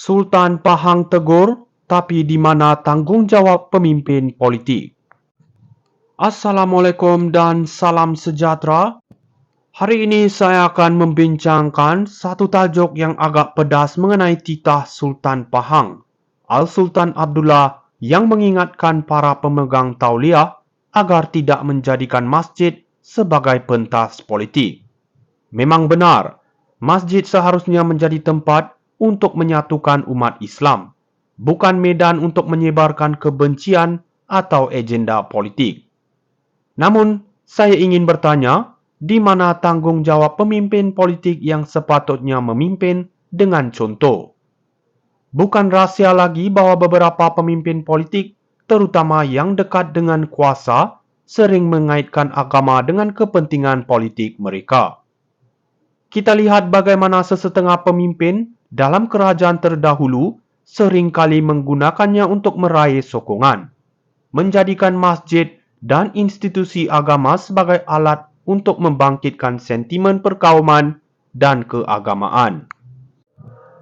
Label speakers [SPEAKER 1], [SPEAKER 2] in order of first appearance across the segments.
[SPEAKER 1] Sultan Pahang tegur, tapi di mana tanggung jawab pemimpin politik? Assalamualaikum dan salam sejahtera. Hari ini saya akan membincangkan satu tajuk yang agak pedas mengenai titah Sultan Pahang, Al-Sultan Abdullah, yang mengingatkan para pemegang tauliah agar tidak menjadikan masjid sebagai pentas politik. Memang benar, masjid seharusnya menjadi tempat untuk menyatukan umat Islam, bukan medan untuk menyebarkan kebencian atau agenda politik. Namun, saya ingin bertanya, di mana tanggung jawab pemimpin politik yang sepatutnya memimpin dengan contoh? Bukan rahasia lagi bahwa beberapa pemimpin politik, terutama yang dekat dengan kuasa, sering mengaitkan agama dengan kepentingan politik mereka. Kita lihat bagaimana sesetengah pemimpin dalam kerajaan terdahulu seringkali menggunakannya untuk meraih sokongan, menjadikan masjid dan institusi agama sebagai alat untuk membangkitkan sentimen perkauman dan keagamaan.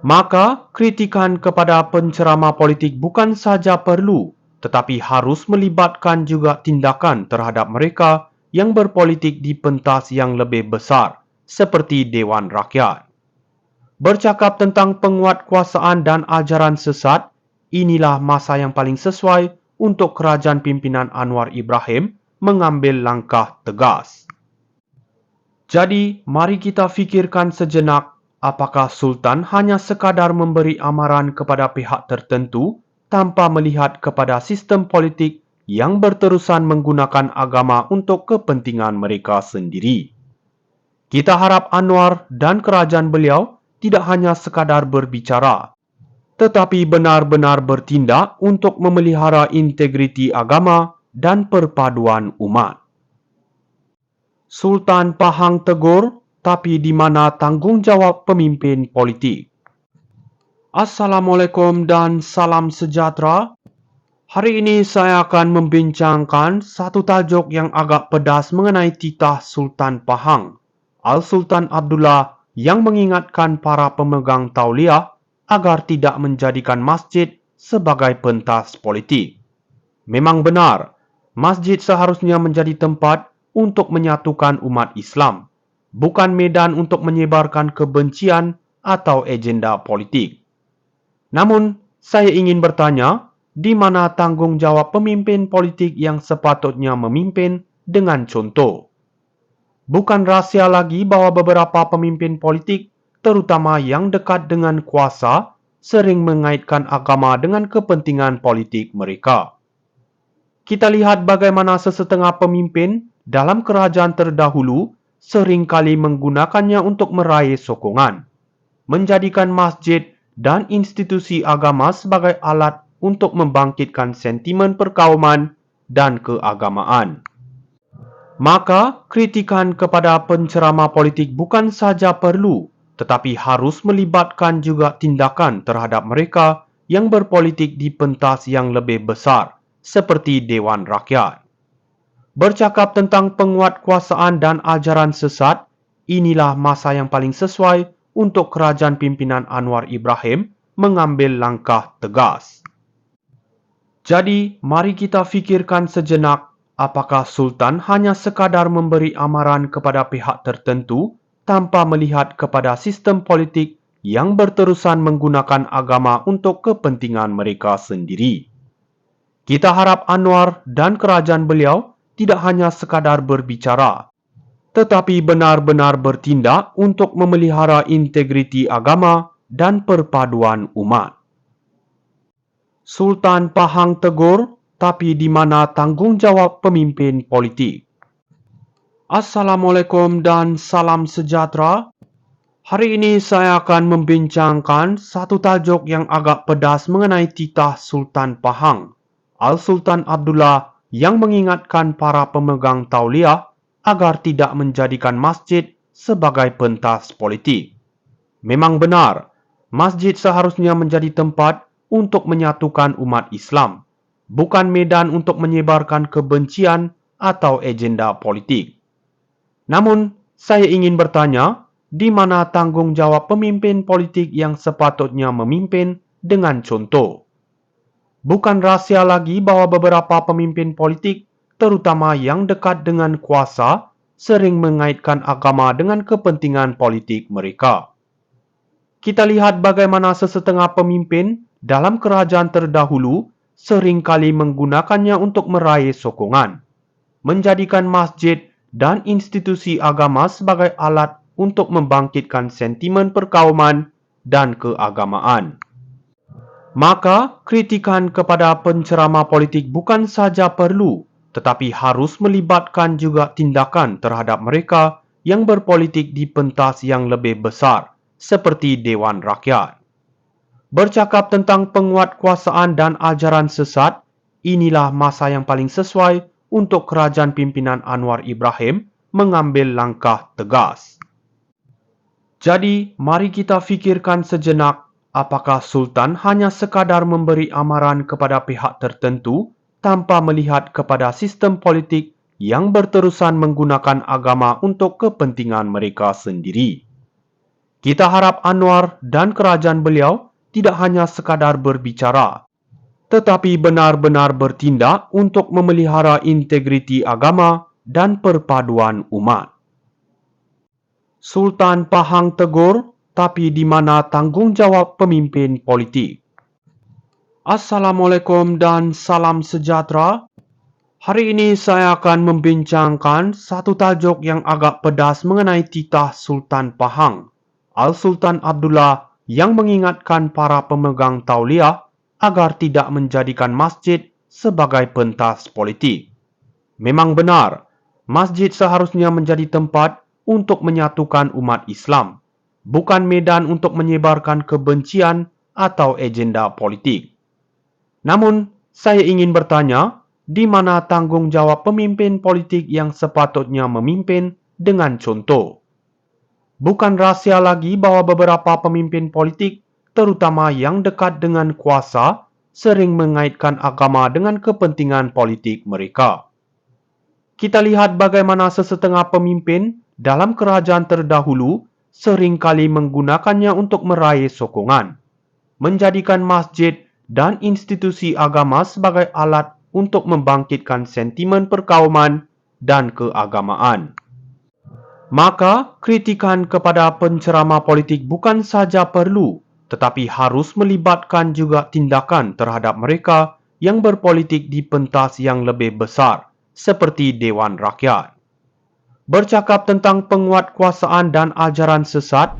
[SPEAKER 1] Maka, kritikan kepada penceramah politik bukan saja perlu, tetapi harus melibatkan juga tindakan terhadap mereka yang berpolitik di pentas yang lebih besar, seperti Dewan Rakyat. Bercakap tentang penguatkuasaan dan ajaran sesat, inilah masa yang paling sesuai untuk kerajaan pimpinan Anwar Ibrahim mengambil langkah tegas. Jadi, mari kita fikirkan sejenak, apakah Sultan hanya sekadar memberi amaran kepada pihak tertentu tanpa melihat kepada sistem politik yang berterusan menggunakan agama untuk kepentingan mereka sendiri. Kita harap Anwar dan kerajaan beliau tidak hanya sekadar berbicara, tetapi benar-benar bertindak untuk memelihara integriti agama dan perpaduan umat. Sultan Pahang tegur, tapi di mana tanggung jawab pemimpin politik? Assalamualaikum dan salam sejahtera. Hari ini saya akan membincangkan satu tajuk yang agak pedas mengenai titah Sultan Pahang, Al-Sultan Abdullah, yang mengingatkan para pemegang tauliah agar tidak menjadikan masjid sebagai pentas politik. Memang benar, masjid seharusnya menjadi tempat untuk menyatukan umat Islam, bukan medan untuk menyebarkan kebencian atau agenda politik. Namun, saya ingin bertanya, di mana tanggung jawab pemimpin politik yang sepatutnya memimpin dengan contoh? Bukan rahasia lagi bahwa beberapa pemimpin politik, terutama yang dekat dengan kuasa, sering mengaitkan agama dengan kepentingan politik mereka. Kita lihat bagaimana sesetengah pemimpin dalam kerajaan terdahulu seringkali menggunakannya untuk meraih sokongan, menjadikan masjid dan institusi agama sebagai alat untuk membangkitkan sentimen perkauman dan keagamaan. Maka, kritikan kepada penceramah politik bukan saja perlu, tetapi harus melibatkan juga tindakan terhadap mereka yang berpolitik di pentas yang lebih besar, seperti Dewan Rakyat. Bercakap tentang penguatkuasaan dan ajaran sesat, inilah masa yang paling sesuai untuk kerajaan pimpinan Anwar Ibrahim mengambil langkah tegas. Jadi, mari kita fikirkan sejenak, apakah Sultan hanya sekadar memberi amaran kepada pihak tertentu tanpa melihat kepada sistem politik yang berterusan menggunakan agama untuk kepentingan mereka sendiri. Kita harap Anwar dan kerajaan beliau tidak hanya sekadar berbicara, tetapi benar-benar bertindak untuk memelihara integriti agama dan perpaduan umat. Sultan Pahang tegur, tapi di mana tanggung jawab pemimpin politik? Assalamualaikum dan salam sejahtera. Hari ini saya akan membincangkan satu tajuk yang agak pedas mengenai titah Sultan Pahang, Al-Sultan Abdullah, yang mengingatkan para pemegang tauliah agar tidak menjadikan masjid sebagai pentas politik. Memang benar, masjid seharusnya menjadi tempat untuk menyatukan umat Islam, bukan medan untuk menyebarkan kebencian atau agenda politik. Namun, saya ingin bertanya, di mana tanggung jawab pemimpin politik yang sepatutnya memimpin dengan contoh. Bukan rahsia lagi bahwa beberapa pemimpin politik, terutama yang dekat dengan kuasa, sering mengaitkan agama dengan kepentingan politik mereka. Kita lihat bagaimana sesetengah pemimpin dalam kerajaan terdahulu seringkali menggunakannya untuk meraih sokongan, menjadikan masjid dan institusi agama sebagai alat untuk membangkitkan sentimen perkauman dan keagamaan. Maka, kritikan kepada penceramah politik bukan saja perlu, tetapi harus melibatkan juga tindakan terhadap mereka yang berpolitik di pentas yang lebih besar, seperti Dewan Rakyat. Bercakap tentang penguatkuasaan dan ajaran sesat, inilah masa yang paling sesuai untuk kerajaan pimpinan Anwar Ibrahim mengambil langkah tegas. Jadi, mari kita fikirkan sejenak, apakah Sultan hanya sekadar memberi amaran kepada pihak tertentu tanpa melihat kepada sistem politik yang berterusan menggunakan agama untuk kepentingan mereka sendiri. Kita harap Anwar dan kerajaan beliau tidak hanya sekadar berbicara, tetapi benar-benar bertindak untuk memelihara integriti agama dan perpaduan umat. Sultan Pahang tegur, tapi di mana tanggungjawab pemimpin politik? Assalamualaikum dan salam sejahtera. Hari ini saya akan membincangkan satu tajuk yang agak pedas mengenai titah Sultan Pahang, Al-Sultan Abdullah, yang mengingatkan para pemegang tauliah agar tidak menjadikan masjid sebagai pentas politik. Memang benar, masjid seharusnya menjadi tempat untuk menyatukan umat Islam, bukan medan untuk menyebarkan kebencian atau agenda politik. Namun, saya ingin bertanya, di mana tanggungjawab pemimpin politik yang sepatutnya memimpin dengan contoh? Bukan rahsia lagi bahwa beberapa pemimpin politik, terutama yang dekat dengan kuasa, sering mengaitkan agama dengan kepentingan politik mereka. Kita lihat bagaimana sesetengah pemimpin dalam kerajaan terdahulu seringkali menggunakannya untuk meraih sokongan, menjadikan masjid dan institusi agama sebagai alat untuk membangkitkan sentimen perkauman dan keagamaan. Maka, kritikan kepada penceramah politik bukan saja perlu, tetapi harus melibatkan juga tindakan terhadap mereka yang berpolitik di pentas yang lebih besar, seperti Dewan Rakyat. Bercakap tentang penguatkuasaan dan ajaran sesat,